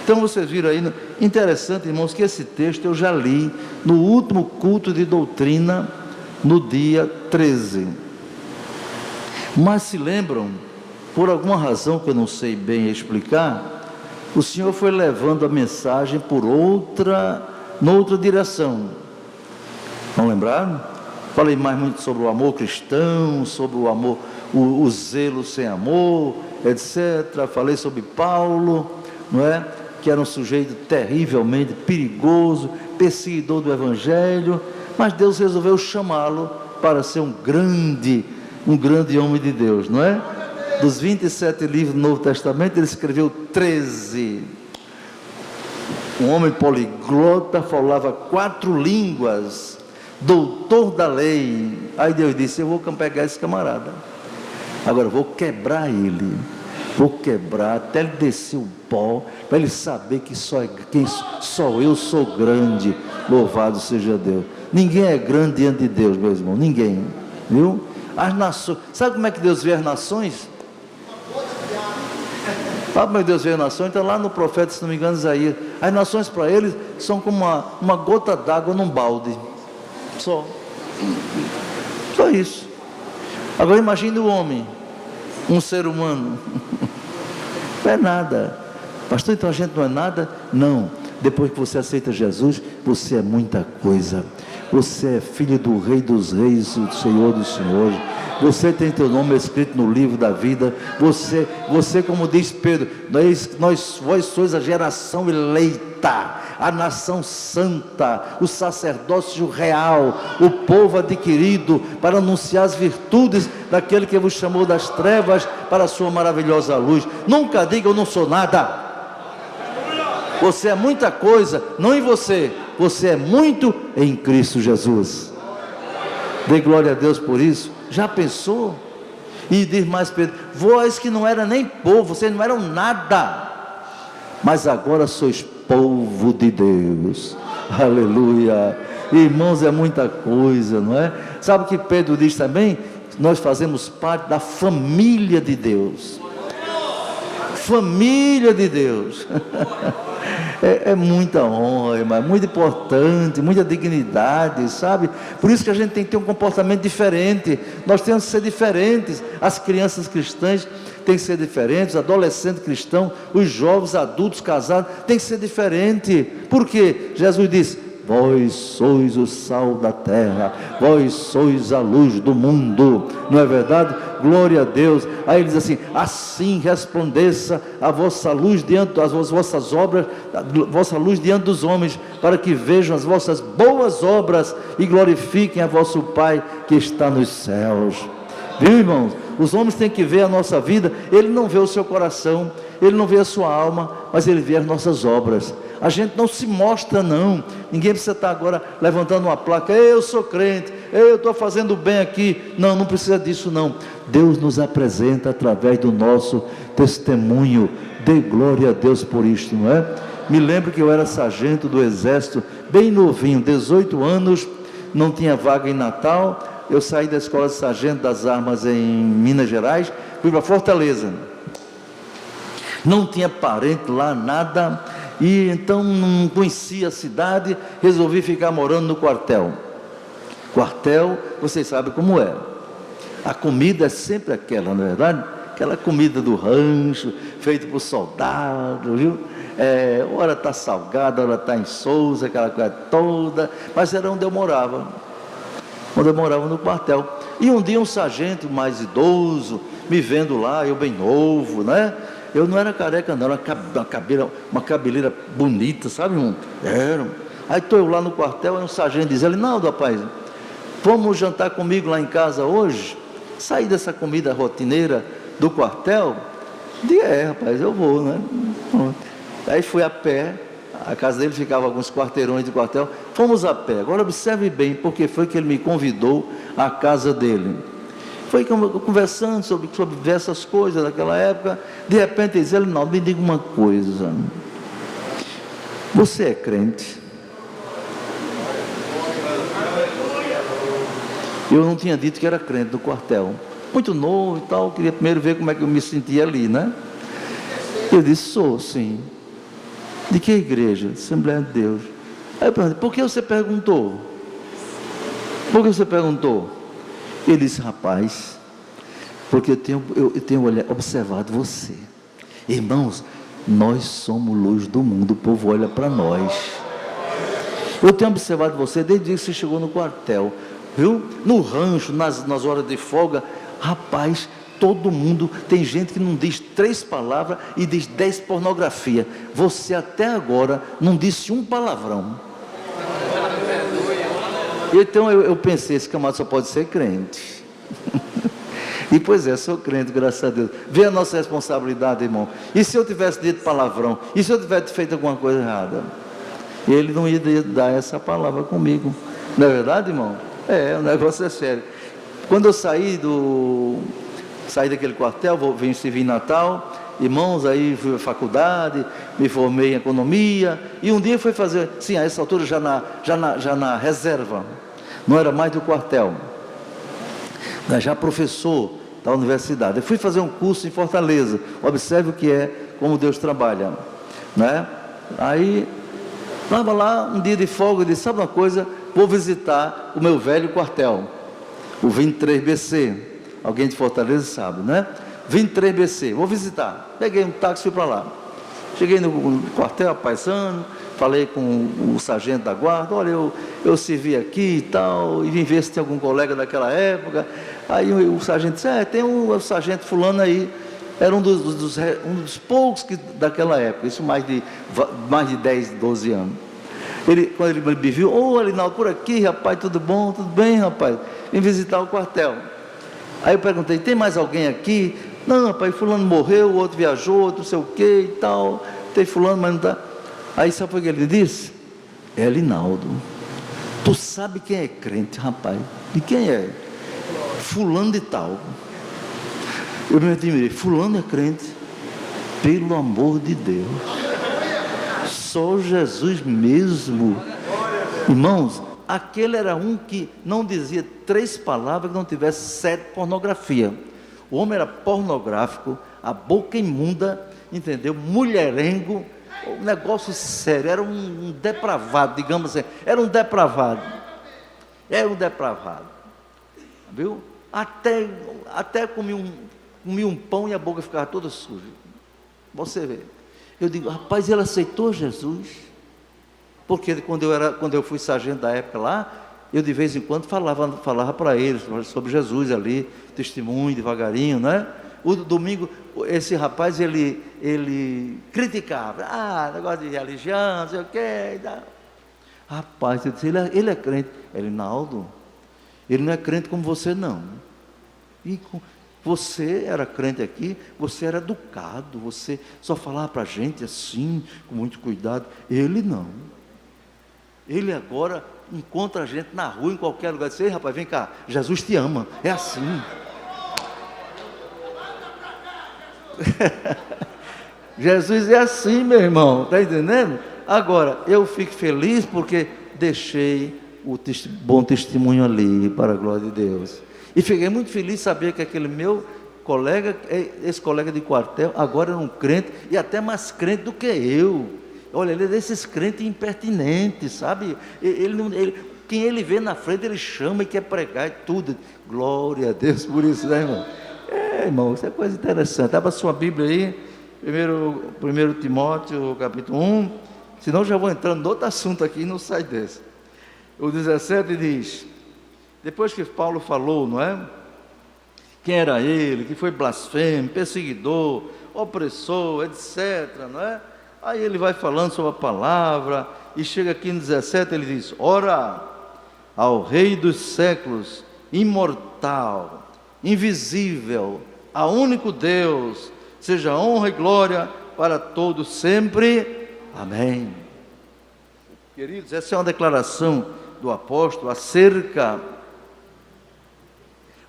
Então vocês viram aí, interessante, irmãos, que esse texto eu já li no último culto de doutrina, no dia 13. Mas se lembram, por alguma razão que eu não sei bem explicar, o Senhor foi levando a mensagem por noutra direção. Não lembraram? Falei mais muito sobre o amor cristão, sobre o amor, o zelo sem amor, etc. Falei sobre Paulo, não é? Que era um sujeito terrivelmente perigoso, perseguidor do Evangelho, mas Deus resolveu chamá-lo para ser um grande homem de Deus, não é? Dos 27 livros do Novo Testamento, ele escreveu 13. Um homem poliglota, falava 4 línguas, doutor da lei. Aí Deus disse: eu vou pegar esse camarada, agora vou quebrar ele, vou quebrar até ele descer o pó, para ele saber que só eu sou grande. Louvado seja Deus. Ninguém é grande diante de Deus, meu irmão, ninguém, viu? As nações, sabe como é que Deus vê as nações? Sabe como é que Deus vê as nações? Está lá no profeta, se não me engano, Isaías. As nações para eles são como uma gota d'água num balde, só isso. Agora imagine o homem, um ser humano. Não é nada. Pastor, então a gente não é nada? Não. Depois que você aceita Jesus, você é muita coisa. Você é filho do Rei dos Reis, do Senhor dos Senhores. Você tem teu nome escrito no livro da vida. Você, como diz Pedro, vós sois a geração eleita, a nação santa, o sacerdócio real, o povo adquirido, para anunciar as virtudes daquele que vos chamou das trevas para a sua maravilhosa luz. Nunca diga: eu não sou nada. Você é muita coisa, não em você é muito em Cristo Jesus. Dê glória a Deus por isso. Já pensou? E diz mais Pedro: vós que não era nem povo, vocês não eram nada, mas agora sois povo de Deus. Aleluia. Irmãos, é muita coisa, não é? Sabe o que Pedro diz também? Nós fazemos parte da família de Deus. Família de Deus. É muita honra, irmão, é muito importante, muita dignidade, sabe? Por isso que a gente tem que ter um comportamento diferente. Nós temos que ser diferentes. As crianças cristãs têm que ser diferentes, os adolescentes cristãos, os jovens, adultos, casados, têm que ser diferentes. Por quê? Jesus disse: vós sois o sal da terra, vós sois a luz do mundo. Não é verdade? Glória a Deus. Aí ele diz assim: assim resplandeça a vossa luz diante das vossas obras, a vossa luz diante dos homens, para que vejam as vossas boas obras e glorifiquem a vosso Pai que está nos céus. Viu, irmãos? Os homens têm que ver a nossa vida. Ele não vê o seu coração, ele não vê a sua alma, mas ele vê as nossas obras. A gente não se mostra, não. Ninguém precisa estar agora levantando uma placa: eu sou crente, eu estou fazendo bem aqui. Não precisa disso, não. Deus nos apresenta através do nosso testemunho. Dê glória a Deus por isto, não é? Me lembro que eu era sargento do exército, bem novinho, 18 anos, não tinha vaga em Natal. Eu saí da escola de sargento das armas em Minas Gerais, fui para Fortaleza. Não tinha parente lá, nada, e então não conhecia a cidade, resolvi ficar morando no quartel. Quartel, vocês sabem como é. A comida é sempre aquela, não é verdade? Aquela comida do rancho, feita por soldado, viu? Ora está salgada, ora está insossa, aquela coisa toda, mas era onde eu morava. Quando eu morava no quartel. E um dia um sargento mais idoso, me vendo lá, eu bem novo, né? Eu não era careca não, era uma cabeleira bonita, sabe, irmão? Era. Aí estou eu lá no quartel, aí um sargento diz: Alinaldo, rapaz, vamos jantar comigo lá em casa hoje? Sair dessa comida rotineira do quartel? Digo: rapaz, eu vou, né? Aí fui a pé. A casa dele ficava alguns quarteirões de quartel. Fomos a pé. Agora observe bem, porque foi que ele me convidou à casa dele. Foi conversando sobre diversas coisas daquela época. De repente ele disse: não, me diga uma coisa. Você é crente? Eu não tinha dito que era crente do quartel. Muito novo e tal. Queria primeiro ver como é que eu me sentia ali, né? Eu disse: sou, sim. De que igreja? Assembleia de Deus. Aí eu perguntei, por que você perguntou? Por que você perguntou? Ele disse, rapaz, porque eu tenho observado você. Irmãos, nós somos luz do mundo, o povo olha para nós. Eu tenho observado você desde que você chegou no quartel, viu? No rancho, nas horas de folga, rapaz, todo mundo, tem gente que não diz 3 palavras e diz 10 pornografia. Você até agora não disse um palavrão. Então eu pensei, esse camarada só pode ser crente. E pois é, sou crente, graças a Deus. Vê a nossa responsabilidade, irmão. E se eu tivesse dito palavrão? E se eu tivesse feito alguma coisa errada? Ele não ia dar essa palavra comigo. Não é verdade, irmão? O negócio é sério. Quando eu saí daquele quartel, vim servir em Natal, irmãos, aí fui à faculdade, me formei em economia, e um dia fui fazer, sim, a essa altura já na reserva, não era mais do quartel, já professor da universidade. Eu fui fazer um curso em Fortaleza. Observe o que é, como Deus trabalha, né? Aí estava lá um dia de folga, eu disse, sabe uma coisa, vou visitar o meu velho quartel, o 23BC, alguém de Fortaleza sabe, né? 23BC, vou visitar. Peguei um táxi e fui para lá. Cheguei no quartel, paisano, falei com o sargento da guarda, olha, eu servi aqui e tal, e vim ver se tem algum colega daquela época. Aí o sargento disse, tem um sargento fulano aí, era um dos poucos daquela época, isso mais de 10, 12 anos. Quando ele me viu, Alinaldo, por aqui, rapaz, tudo bom? Tudo bem, rapaz? Vim visitar o quartel. Aí eu perguntei, tem mais alguém aqui? Não, rapaz, fulano morreu, o outro viajou, outro não sei o que e tal, tem fulano, mas não está. Aí sabe o que ele disse? É Alinaldo. Tu sabe quem é crente, rapaz? E quem é? Fulano de tal. Eu me admirei, fulano é crente? Pelo amor de Deus. Só Jesus mesmo. Irmãos, aquele era um que não dizia 3 palavras que não tivesse 7 pornografia. O homem era pornográfico, a boca imunda, entendeu? Mulherengo, um negócio sério, era um depravado, digamos assim, era um depravado, viu? Até comi um pão e a boca ficava toda suja, você vê. Eu digo, rapaz, ele aceitou Jesus, porque quando eu fui sargento da época lá, eu de vez em quando falava para eles sobre Jesus ali, testemunho devagarinho, né? O domingo, esse rapaz, ele criticava, negócio de religião, não sei o quê. Rapaz, eu disse, ele é crente. Alinaldo, ele não é crente como você não. Você era crente aqui, você era educado, você só falava para a gente assim, com muito cuidado. Ele não. Ele agora encontra a gente na rua, em qualquer lugar, diz, ei rapaz, vem cá, Jesus te ama, é assim. Jesus é assim, meu irmão, está entendendo? Agora, eu fico feliz porque deixei o bom testemunho ali, para a glória de Deus. E fiquei muito feliz de saber que aquele meu colega, esse colega de quartel, agora era um crente, e até mais crente do que eu. Olha, ele é desses crentes impertinentes, sabe? Quem ele vê na frente, ele chama e quer pregar e tudo. Glória a Deus por isso, né, irmão? Irmão, isso é coisa interessante. Abra sua Bíblia aí, 1 Timóteo, capítulo 1, senão já vou entrando em outro assunto aqui e não sai desse. O 17 diz, depois que Paulo falou, não é? Quem era ele, que foi blasfemo, perseguidor, opressor, etc., não é? Aí ele vai falando sobre a palavra, e chega aqui no 17, ele diz, ora, ao Rei dos séculos, imortal, invisível, a único Deus, seja honra e glória para todos sempre, amém. Queridos, essa é uma declaração do apóstolo acerca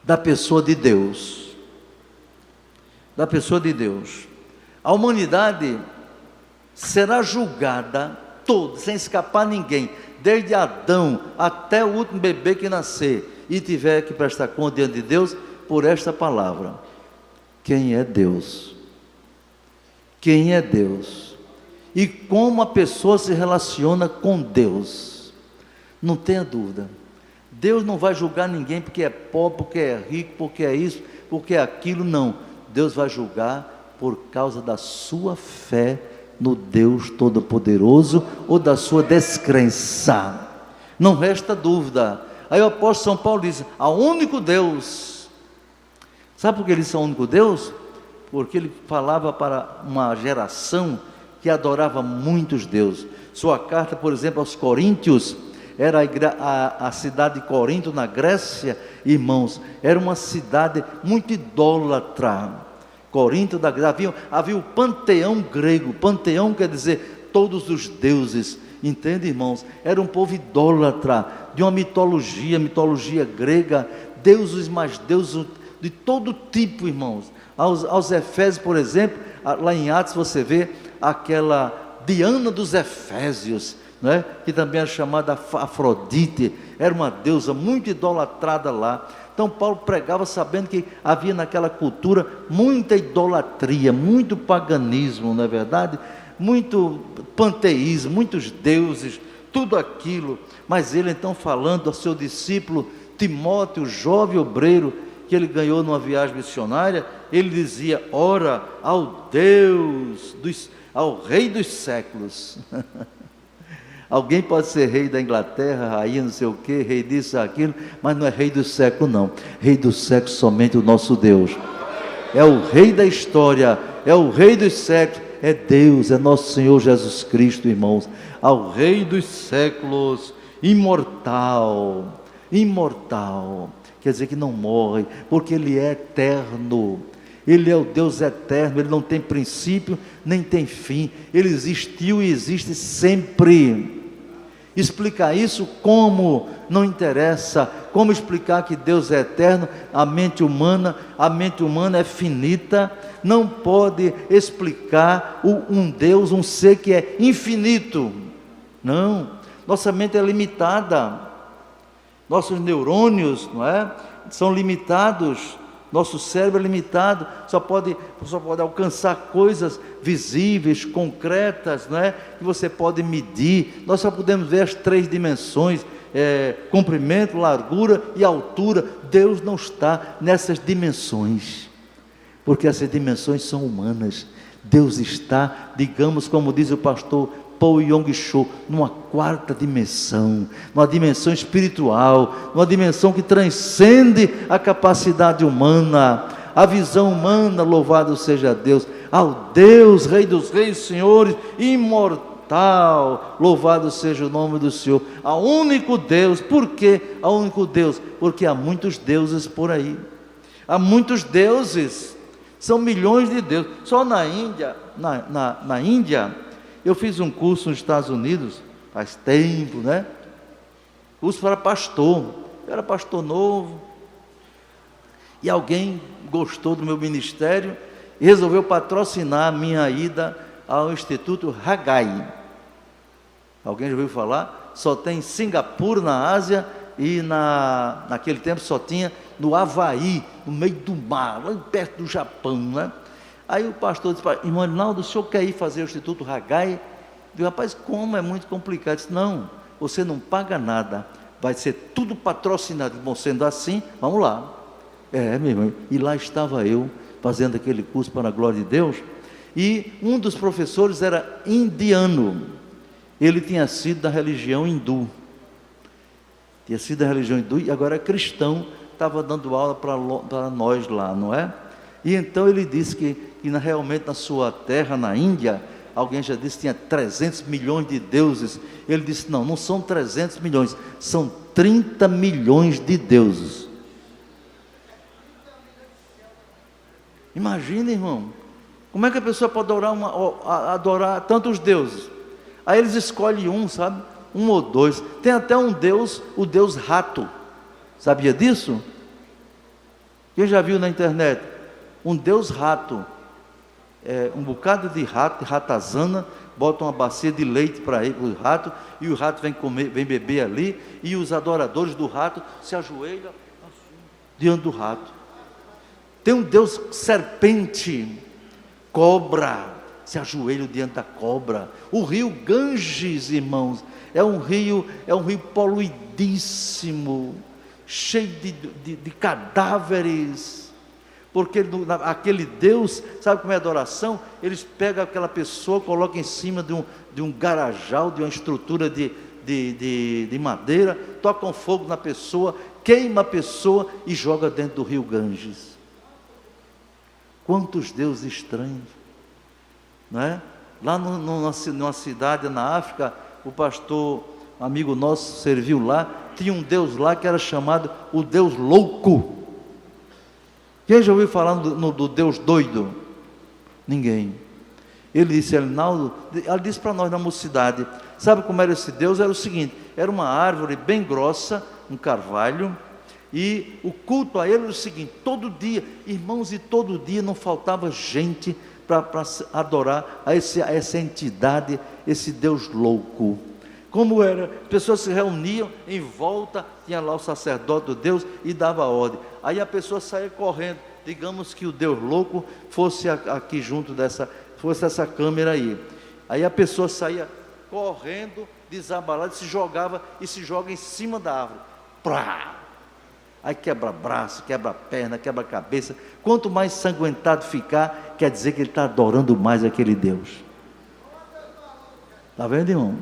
da pessoa de Deus, a humanidade será julgada toda, sem escapar ninguém, desde Adão até o último bebê que nascer, e tiver que prestar conta diante de Deus, por esta palavra, quem é Deus? Quem é Deus? e como a pessoa se relaciona com Deus. Não tenha dúvida. Deus não vai julgar ninguém porque é pobre, porque é rico, porque é isso, porque é aquilo, não. Deus vai julgar por causa da sua fé no Deus Todo-Poderoso ou da sua descrença. Não resta dúvida. Aí o apóstolo São Paulo diz: há um único Deus. Sabe por que ele disse: há um único Deus? Porque ele falava para uma geração que adorava muitos deuses. Sua carta, por exemplo, aos Coríntios, era a cidade de Corinto, na Grécia, irmãos, era uma cidade muito idólatra. Corinto da Grécia, havia o panteão grego. Panteão quer dizer todos os deuses, entende, irmãos? Era um povo idólatra, de uma mitologia grega, deuses mais deuses de todo tipo, irmãos. Aos Efésios, por exemplo, lá em Atos você vê aquela Diana dos Efésios, não é? Que também era chamada Afrodite, era uma deusa muito idolatrada lá. Então Paulo pregava sabendo que havia naquela cultura muita idolatria, muito paganismo, não é verdade? Muito panteísmo, muitos deuses, tudo aquilo. Mas ele então, falando ao seu discípulo Timóteo, jovem obreiro, que ele ganhou numa viagem missionária, ele dizia: ora ao ao Rei dos séculos. Alguém pode ser rei da Inglaterra, rainha não sei o que, rei disso, aquilo, mas não é rei do século não. Rei do século somente o nosso Deus. É o rei da história, é o rei dos séculos, é Deus, é nosso Senhor Jesus Cristo, irmãos. Ao Rei dos séculos, imortal, quer dizer que não morre, porque Ele é eterno. Ele é o Deus eterno, Ele não tem princípio, nem tem fim. Ele existiu e existe sempre. Explicar isso como? Não interessa. Como explicar que Deus é eterno? A mente humana é finita, não pode explicar um Deus, um ser que é infinito. Não, nossa mente é limitada, nossos neurônios, não é? São limitados. Nosso cérebro é limitado, só pode alcançar coisas visíveis, concretas, não é? Que você pode medir. Nós só podemos ver as 3 dimensões, comprimento, largura e altura. Deus não está nessas dimensões, porque essas dimensões são humanas. Deus está, digamos, como diz o pastor Paul Yong-cho, numa 4ª dimensão, numa dimensão espiritual, numa dimensão que transcende a capacidade humana, a visão humana. Louvado seja Deus, ao Deus, Rei dos Reis, Senhores, imortal, louvado seja o nome do Senhor, ao único Deus. Por que ao único Deus? Porque há muitos deuses por aí, há muitos deuses, são milhões de deuses. Só na Índia, na Índia, eu fiz um curso nos Estados Unidos, faz tempo, né? Curso para pastor. Eu era pastor novo. E alguém gostou do meu ministério e resolveu patrocinar a minha ida ao Instituto Haggai. Alguém já ouviu falar? Só tem em Singapura, na Ásia, e naquele tempo só tinha no Havaí, no meio do mar, lá perto do Japão, né? Aí o pastor disse: irmão Arnaldo, o senhor quer ir fazer o Instituto Haggai? Eu disse: rapaz, como é muito complicado. Ele disse: não, você não paga nada, vai ser tudo patrocinado. Bom, sendo assim, vamos lá. Meu irmão, e lá estava eu, fazendo aquele curso para a glória de Deus, e um dos professores era indiano. Ele tinha sido da religião hindu, e agora é cristão, estava dando aula para nós lá, não é? E então ele disse que realmente na sua terra, na Índia, alguém já disse que tinha 300 milhões de deuses. Ele disse: não são 300 milhões, são 30 milhões de deuses. Imagina, irmão, como é que a pessoa pode adorar tantos deuses? Aí eles escolhem um, sabe? Um ou dois. Tem até um deus, o deus rato. Sabia disso? Quem já viu na internet? Um deus rato, um bocado de rato, ratazana, bota uma bacia de leite para o rato, e o rato vem beber ali, e os adoradores do rato se ajoelham diante do rato. Tem um deus serpente, cobra, se ajoelham diante da cobra. O rio Ganges, irmãos, é um rio poluidíssimo, cheio de cadáveres, porque aquele Deus, sabe como é a adoração? Eles pegam aquela pessoa, colocam em cima de um garajal, de uma estrutura de madeira, tocam fogo na pessoa, queima a pessoa e joga dentro do rio Ganges. Quantos deuses estranhos, não é? Lá numa cidade na África, o pastor, amigo nosso, serviu lá, tinha um Deus lá que era chamado o Deus louco. Quem já ouviu falar do Deus doido? Ninguém. Ele disse, Elinaldo, ela disse para nós na mocidade, sabe como era esse Deus? Era o seguinte, era uma árvore bem grossa, um carvalho, e o culto a ele era o seguinte, todo dia, irmãos, e todo dia não faltava gente para adorar a essa entidade, esse Deus louco. Como era? As pessoas se reuniam em volta, tinha lá o sacerdote do Deus e dava ordem. Aí a pessoa saía correndo, digamos que o Deus louco fosse aqui junto fosse essa câmera aí. Aí a pessoa saía correndo, desabalada, se joga em cima da árvore. Prá! Aí quebra braço, quebra perna, quebra cabeça. Quanto mais sanguentado ficar, quer dizer que ele está adorando mais aquele Deus. Está vendo, irmão?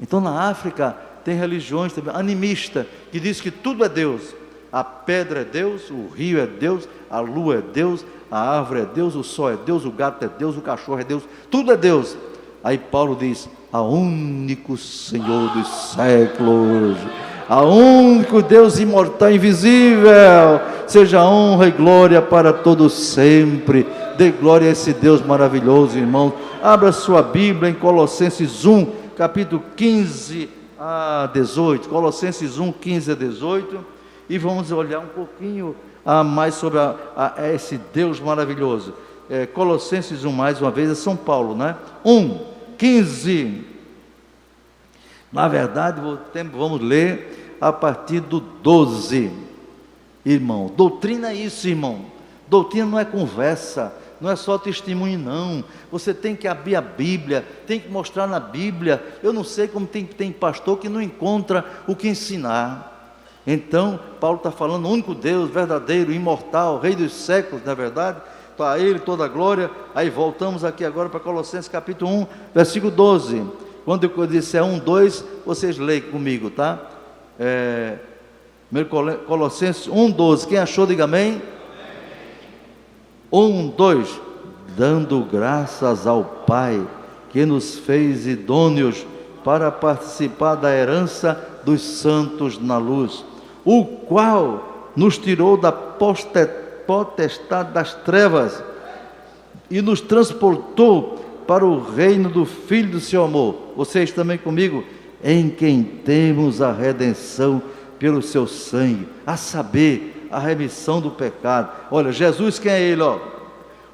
Então na África tem religiões também, animista, que diz que tudo é Deus. A pedra é Deus, o rio é Deus, a lua é Deus, a árvore é Deus, o sol é Deus, o gato é Deus, o cachorro é Deus, tudo é Deus. Aí Paulo diz, a único Senhor dos séculos, a único Deus imortal e invisível, seja honra e glória para todos sempre. Dê glória a esse Deus maravilhoso, irmão. Abra sua Bíblia em Colossenses 1, capítulo 15 a 18, Colossenses 1, 15 a 18, e vamos olhar um pouquinho mais sobre esse Deus maravilhoso. Colossenses 1, mais uma vez, é São Paulo, né? 1, 15. Na verdade, vamos ler a partir do 12, irmão. Doutrina é isso, irmão. Doutrina não é conversa, não é só testemunho, não. Você tem que abrir a Bíblia, tem que mostrar na Bíblia. Eu não sei como tem pastor que não encontra o que ensinar. Então, Paulo está falando, o único Deus, verdadeiro, imortal, Rei dos séculos, não é verdade? Então, a Ele toda a glória. Aí voltamos aqui agora para Colossenses capítulo 1, versículo 12. Quando eu disser 1, 2, vocês leem comigo, tá? Colossenses 1, 12. Quem achou, diga amém. 1, 2, dando graças ao Pai, que nos fez idôneos para participar da herança dos santos na luz, o qual nos tirou da potestade das trevas e nos transportou para o reino do Filho do seu amor. Vocês também comigo? Em quem temos a redenção pelo seu sangue, a saber, a remissão do pecado. Olha, Jesus, quem é Ele?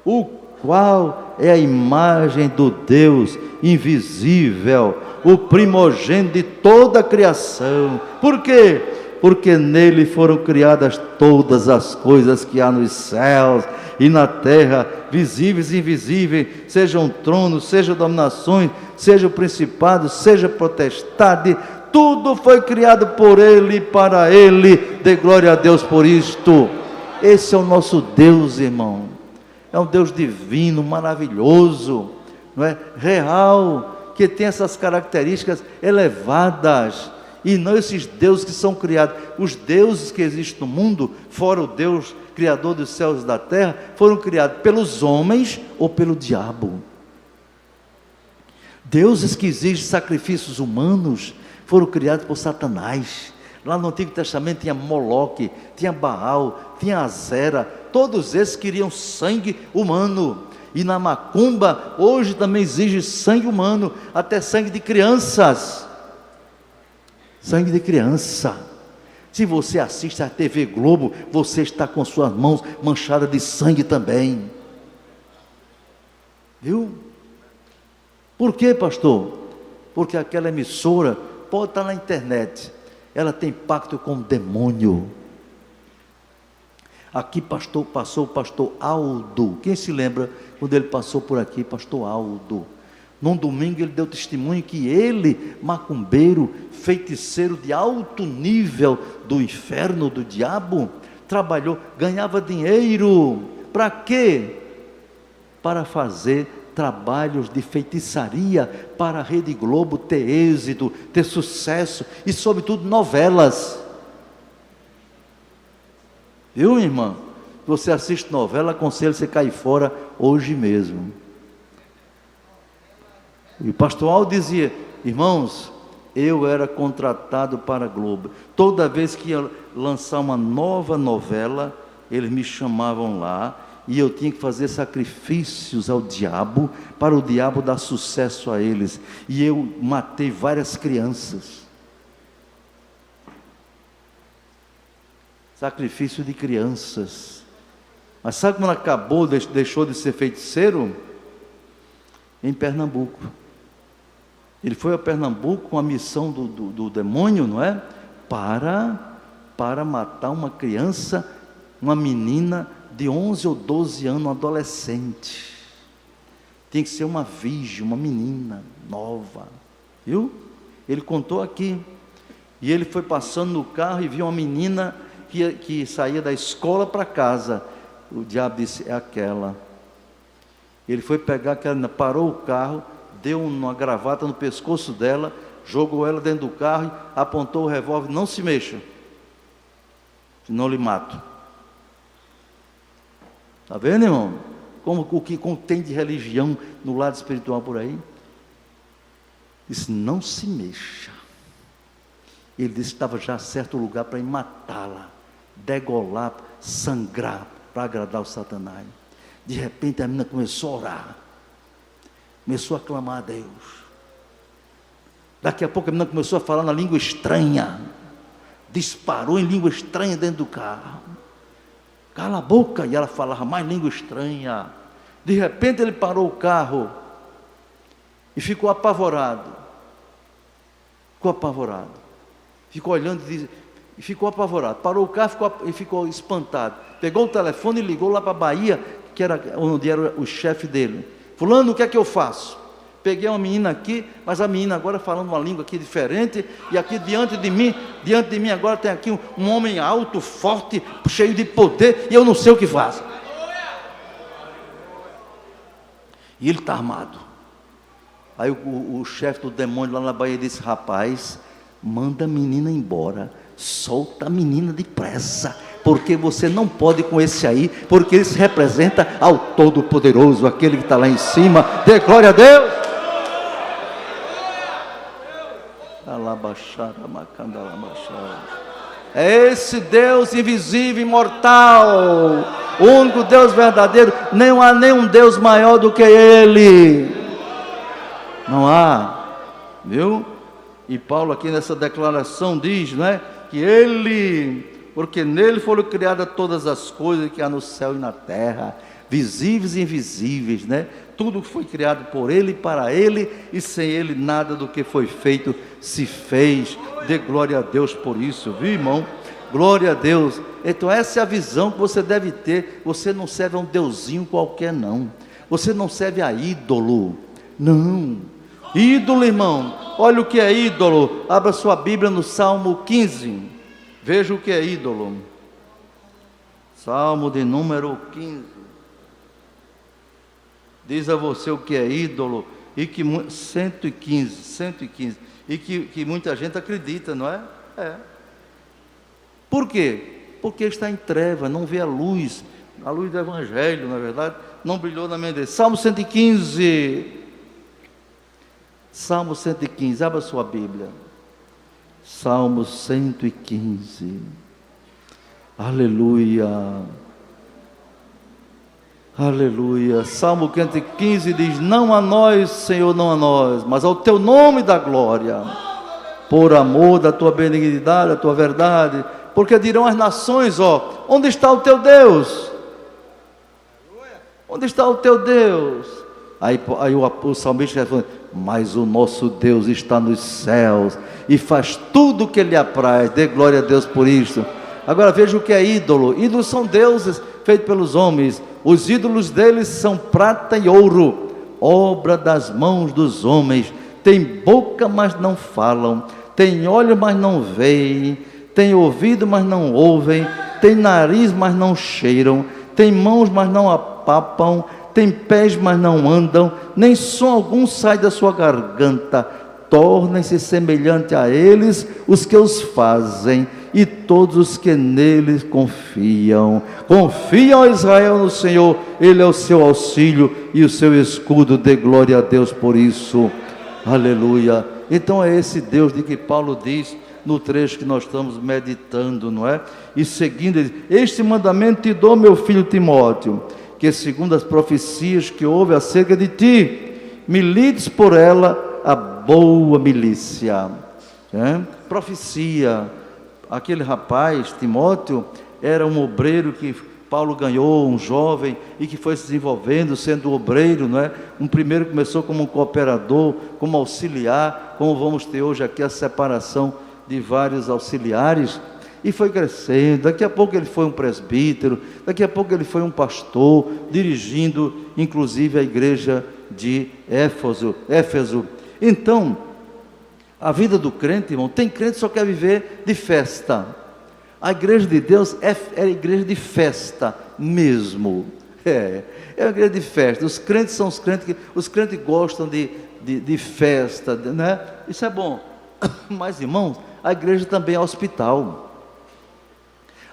O qual é a imagem do Deus invisível, o primogênito de toda a criação. Por quê? Porque nele foram criadas todas as coisas que há nos céus e na terra, visíveis e invisíveis, sejam tronos, sejam dominações, sejam principados, seja potestade, tudo foi criado por Ele e para Ele. Dê glória a Deus por isto. Esse é o nosso Deus, irmão. É um Deus divino, maravilhoso, não é? Real, que tem essas características elevadas, e não esses deuses que são criados. Os deuses que existem no mundo, fora o Deus criador dos céus e da terra, foram criados pelos homens ou pelo diabo. Deuses que exigem sacrifícios humanos foram criados por Satanás. Lá no Antigo Testamento tinha Moloque, tinha Baal, tinha Azera. Todos esses queriam sangue humano. E na macumba, hoje também exige sangue humano, até sangue de crianças. Sangue de criança. Se você assiste à TV Globo, você está com suas mãos manchadas de sangue também. Viu? Por quê, pastor? Porque aquela emissora pode estar na internet, ela tem pacto com o demônio. Aqui passou o pastor Aldo. Quem se lembra quando ele passou por aqui, pastor Aldo? Num domingo ele deu testemunho que ele, macumbeiro, feiticeiro de alto nível do inferno, do diabo, trabalhou, ganhava dinheiro. Para quê? Para fazer trabalhos de feitiçaria para a Rede Globo ter êxito, ter sucesso e, sobretudo, novelas. Viu, irmã? Você assiste novela, aconselho você cair fora hoje mesmo. E o pastor Aldo dizia: irmãos, eu era contratado para a Globo. Toda vez que ia lançar uma nova novela, eles me chamavam lá e eu tinha que fazer sacrifícios ao diabo, para o diabo dar sucesso a eles. E eu matei várias crianças. Sacrifício de crianças. Mas sabe quando acabou, deixou de ser feiticeiro? Em Pernambuco. Ele foi a Pernambuco com a missão do demônio, não é? Para matar uma criança, uma menina de 11 ou 12 anos, adolescente. Tem que ser uma virgem, uma menina nova. Viu? Ele contou aqui. E ele foi passando no carro e viu uma menina que saía da escola para casa. O diabo disse: é aquela. Ele foi pegar aquela, parou o carro, deu uma gravata no pescoço dela, jogou ela dentro do carro, apontou o revólver: não se mexa, senão lhe mato. Está vendo, irmão? Como tem de religião no lado espiritual por aí? Disse: não se mexa. Ele disse que estava já a certo lugar para ir matá-la, degolar, sangrar, para agradar o Satanás. De repente a menina começou a orar, começou a clamar a Deus. Daqui a pouco a menina começou a falar na língua estranha, disparou em língua estranha dentro do carro. Cala a boca, e ela falava mais língua estranha. De repente ele parou o carro e ficou apavorado. Ficou olhando e ficou apavorado. Parou o carro e ficou espantado. Pegou o telefone e ligou lá para a Bahia, que era onde era o chefe dele. Fulano, o que é que eu faço? Peguei uma menina aqui, mas a menina agora falando uma língua aqui diferente, e aqui diante de mim agora tem aqui um homem alto, forte, cheio de poder, e eu não sei o que faço. E ele está armado. Aí o chefe do demônio lá na Bahia disse: rapaz, manda a menina embora, solta a menina depressa, porque você não pode com esse aí, porque ele se representa ao Todo-Poderoso, aquele que está lá em cima. Dê glória a Deus. É esse Deus invisível, imortal, o único Deus verdadeiro. Não há nenhum Deus maior do que Ele. Não há, viu? E Paulo aqui nessa declaração diz, não é? Que Ele, porque nele foram criadas todas as coisas que há no céu e na terra, visíveis e invisíveis, né? Tudo foi criado por Ele e para Ele, e sem Ele nada do que foi feito se fez. Dê glória a Deus por isso, viu, irmão? Glória a Deus. Então essa é a visão que você deve ter. Você não serve a um deusinho qualquer, não. Você não serve a ídolo, não. Ídolo, irmão, olha o que é ídolo. Abra sua Bíblia no Salmo 15. Veja o que é ídolo. Salmo de número 15. Diz a você o que é ídolo. E que 115. E que muita gente acredita, não é? É. Por quê? Porque está em treva, não vê a luz do Evangelho, na verdade, não brilhou na mente dele. Salmo 115. Salmo 115, abra sua Bíblia. Salmo 115. Aleluia. Aleluia. Salmo 115 diz: não a nós, Senhor, não a nós, mas ao teu nome da glória, por amor da tua benignidade, da tua verdade, porque dirão as nações: ó, onde está o teu Deus? Onde está o teu Deus? Aí o salmista responde: mas o nosso Deus está nos céus e faz tudo o que lhe apraz. Dê glória a Deus por isso. Agora veja o que é ídolo. Ídolos são deuses feitos pelos homens. Os ídolos deles são prata e ouro, obra das mãos dos homens. Tem boca, mas não falam. Tem olho, mas não veem. Tem ouvido, mas não ouvem. Tem nariz, mas não cheiram. Tem mãos, mas não apapam. Tem pés, mas não andam. Nem som algum sai da sua garganta. Tornem-se semelhante a eles os que os fazem, e todos os que neles confiam. Confiam, ó Israel, no Senhor. Ele é o seu auxílio e o seu escudo. Dê glória a Deus por isso. Aleluia. Então é esse Deus de que Paulo diz no trecho que nós estamos meditando, não é? E seguindo, ele diz: este mandamento te dou, meu filho Timóteo, que segundo as profecias que houve acerca de ti, milites por ela a boa milícia. Profecia. Aquele rapaz, Timóteo, era um obreiro que Paulo ganhou, um jovem, e que foi se desenvolvendo, sendo obreiro, não é? Um primeiro começou como um cooperador, como auxiliar, como vamos ter hoje aqui a separação de vários auxiliares, e foi crescendo. Daqui a pouco ele foi um presbítero, daqui a pouco ele foi um pastor, dirigindo inclusive a igreja de Éfeso. Então, a vida do crente, irmão, tem crente que só quer viver de festa. A igreja de Deus é a igreja de festa mesmo. É a igreja de festa. Os crentes são os crentes gostam de festa, né? Isso é bom. Mas, irmãos, a igreja também é hospital.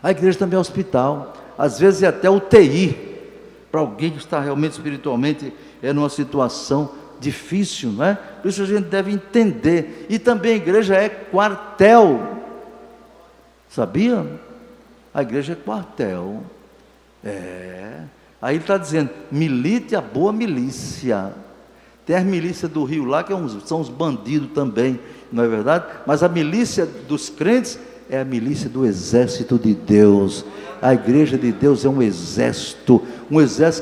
A igreja também é hospital. Às vezes é até UTI, para alguém que está realmente espiritualmente numa situação difícil, não é? Por isso a gente deve entender. E também a igreja é quartel. Sabia? A igreja é quartel. Aí ele está dizendo: milite a boa milícia. Tem as milícias do Rio lá, que são os bandidos também, não é verdade? Mas a milícia dos crentes é a milícia do exército de Deus. A igreja de Deus é um exército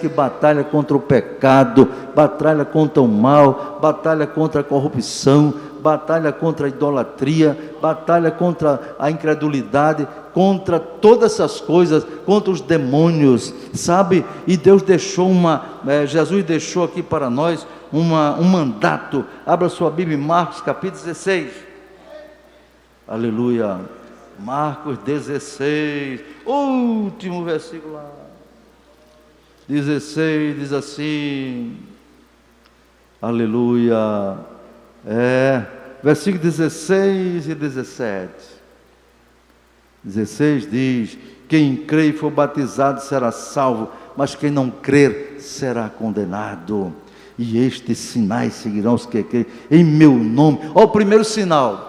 que batalha contra o pecado, batalha contra o mal, batalha contra a corrupção, batalha contra a idolatria, batalha contra a incredulidade, contra todas essas coisas, contra os demônios, sabe? E Deus deixou Jesus deixou aqui para nós um mandato. Abra sua Bíblia em Marcos capítulo 16. Aleluia. Marcos 16, último versículo lá. 16 diz assim, aleluia, versículo 16 e 17. 16 diz: quem crê e for batizado será salvo, mas quem não crer será condenado. E estes sinais seguirão os que crêem em meu nome. Olha o primeiro sinal.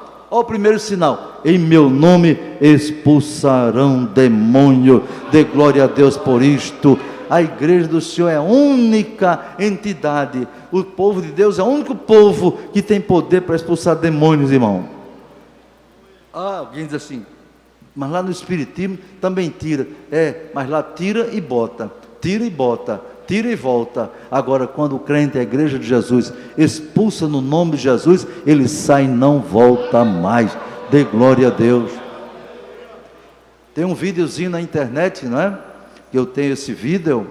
Em meu nome expulsarão demônio. Dê glória a Deus por isto. A igreja do Senhor é a única entidade. O povo de Deus é o único povo que tem poder para expulsar demônios, irmão. Alguém diz assim: mas lá no Espiritismo também tira. Mas lá tira e bota, tira e bota, tira e volta. Agora, quando o crente, a igreja de Jesus, expulsa no nome de Jesus, ele sai e não volta mais. Dê glória a Deus. Tem um videozinho na internet, não é? Eu tenho esse vídeo,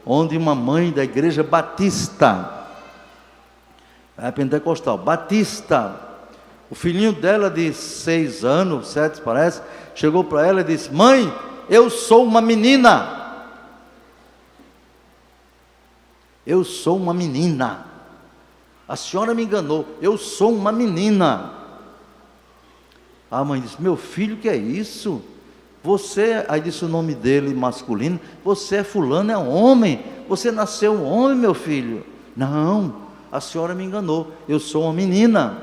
onde uma mãe da igreja batista, pentecostal, batista, o filhinho dela de 6 anos, 7 parece, chegou para ela e disse: mãe, eu sou uma menina. Eu sou uma menina. A senhora me enganou. Eu sou uma menina. A mãe disse: meu filho, que é isso? Você, aí disse o nome dele masculino: você é fulano, é um homem. Você nasceu um homem, meu filho. Não, a senhora me enganou. Eu sou uma menina.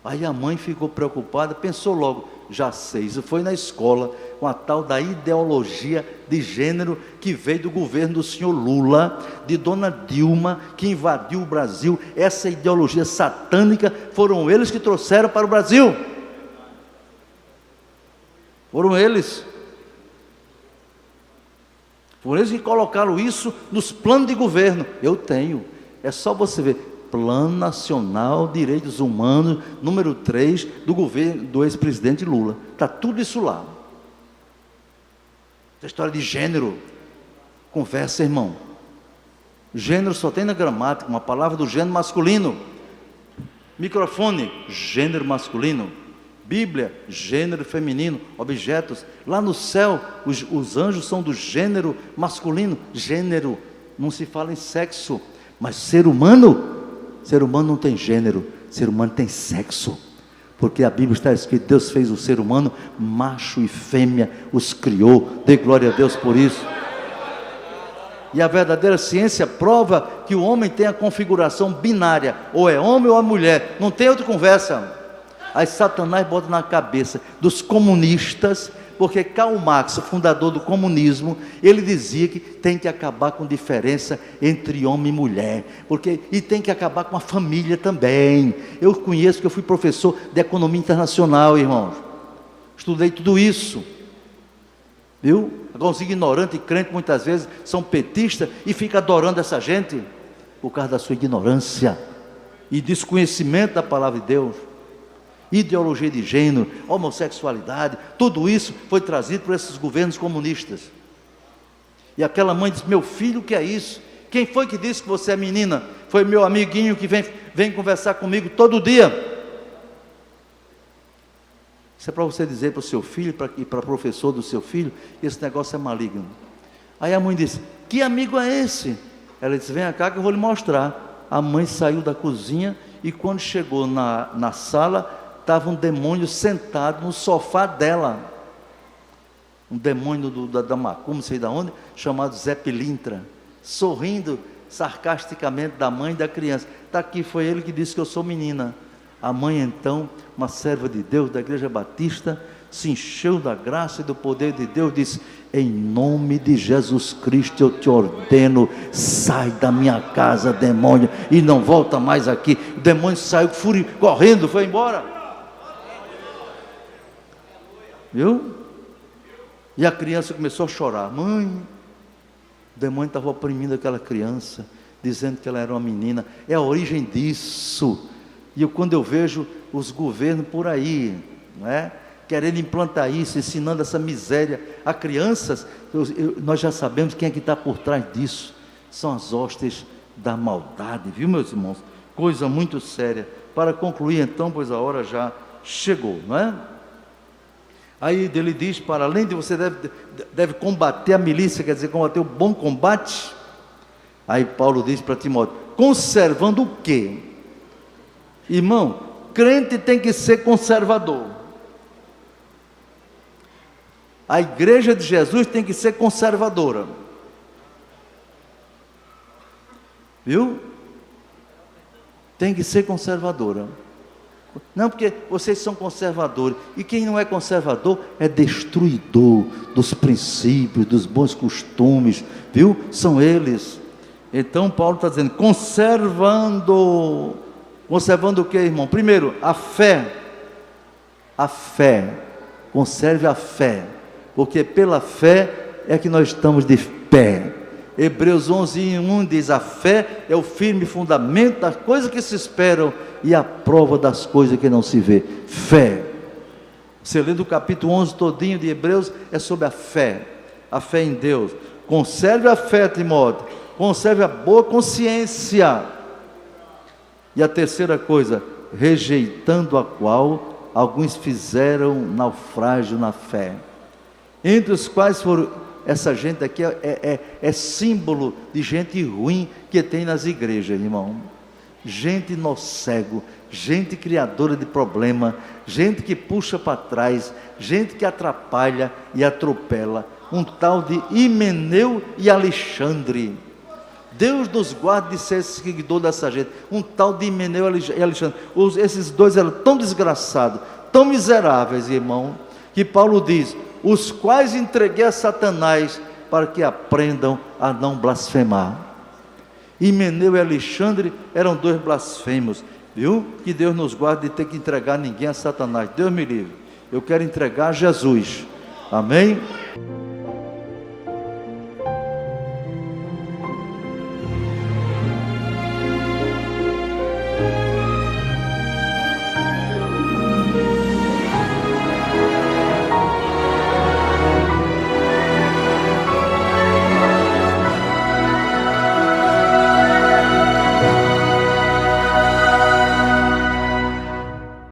Aí a mãe ficou preocupada, pensou logo: já sei, isso foi na escola, com a tal da ideologia de gênero que veio do governo do senhor Lula, de dona Dilma, que invadiu o Brasil. Essa ideologia satânica foram eles que trouxeram para o Brasil. Foram eles que colocaram isso nos planos de governo. Eu tenho, é só você ver. Plano Nacional de Direitos Humanos, número 3, do governo do ex-presidente Lula. Está tudo isso lá. Essa história de gênero. Conversa, irmão. Gênero só tem na gramática, uma palavra do gênero masculino. Microfone, gênero masculino. Bíblia, gênero feminino. Objetos, lá no céu, os anjos são do gênero masculino. Gênero, não se fala em sexo. Mas ser humano não tem gênero, ser humano tem sexo. Porque a Bíblia está escrito, Deus fez o ser humano, macho e fêmea, os criou. Dê glória a Deus por isso. E a verdadeira ciência prova que o homem tem a configuração binária, ou é homem ou é mulher, não tem outra conversa. Aí Satanás bota na cabeça dos comunistas, porque Karl Marx, fundador do comunismo, ele dizia que tem que acabar com diferença entre homem e mulher, e tem que acabar com a família também. Eu conheço, que eu fui professor de economia internacional, irmãos, estudei tudo isso, viu? Agora os ignorantes e crentes muitas vezes são petistas e ficam adorando essa gente, por causa da sua ignorância e desconhecimento da palavra de Deus. Ideologia de gênero, homossexualidade, tudo isso foi trazido por esses governos comunistas. E aquela mãe disse, meu filho, o que é isso? Quem foi que disse que você é menina? Foi meu amiguinho que vem conversar comigo todo dia. Isso é para você dizer para o seu filho e para o professor do seu filho, que esse negócio é maligno. Aí a mãe disse, que amigo é esse? Ela disse, vem cá que eu vou lhe mostrar. A mãe saiu da cozinha e quando chegou na sala, estava um demônio sentado no sofá dela. Um demônio da macumba, não sei de onde, chamado Zé Pilintra, sorrindo sarcasticamente da mãe e da criança. Está aqui, foi ele que disse que eu sou menina. A mãe então, uma serva de Deus da Igreja Batista, se encheu da graça e do poder de Deus, disse, em nome de Jesus Cristo eu te ordeno, sai da minha casa, demônio, e não volta mais aqui. O demônio saiu correndo, foi embora. Viu? E a criança começou a chorar. Mãe, o demônio estava oprimindo aquela criança, dizendo que ela era uma menina. É a origem disso. E quando eu vejo os governos por aí, não é? Querendo implantar isso, ensinando essa miséria a crianças, nós já sabemos quem é que está por trás disso. São as hostes da maldade, viu, meus irmãos? Coisa muito séria. Para concluir então, pois a hora já chegou, não é? Aí ele diz, para além de você deve combater a milícia, quer dizer, combater o bom combate. Aí Paulo diz para Timóteo, conservando o quê? Irmão, crente tem que ser conservador. A igreja de Jesus tem que ser conservadora. Viu? Tem que ser conservadora. Não, porque vocês são conservadores. E quem não é conservador é destruidor dos princípios, dos bons costumes. Viu? São eles. Então Paulo está dizendo, conservando. Conservando o que, irmão? Primeiro, a fé. A fé. Conserve a fé. Porque pela fé é que nós estamos de pé. Hebreus 11:1 diz, a fé é o firme fundamento das coisas que se esperam e a prova das coisas que não se vê. Fé. Você lê do capítulo 11 todinho de Hebreus, é sobre a fé em Deus. Conserve a fé, Timóteo. Conserve a boa consciência. E a terceira coisa, rejeitando a qual alguns fizeram naufrágio na fé, entre os quais foram, essa gente aqui é símbolo de gente ruim que tem nas igrejas, irmão. Gente nó cego, gente criadora de problema, gente que puxa para trás, gente que atrapalha e atropela, um tal de Himeneu e Alexandre. Deus nos guarde de ser seguidor dessa gente, um tal de Himeneu e Alexandre. Esses dois eram tão desgraçados, tão miseráveis, irmão, que Paulo diz, os quais entreguei a Satanás para que aprendam a não blasfemar. Himeneu e Alexandre eram dois blasfemos, viu? Que Deus nos guarde de ter que entregar ninguém a Satanás. Deus me livre. Eu quero entregar a Jesus. Amém?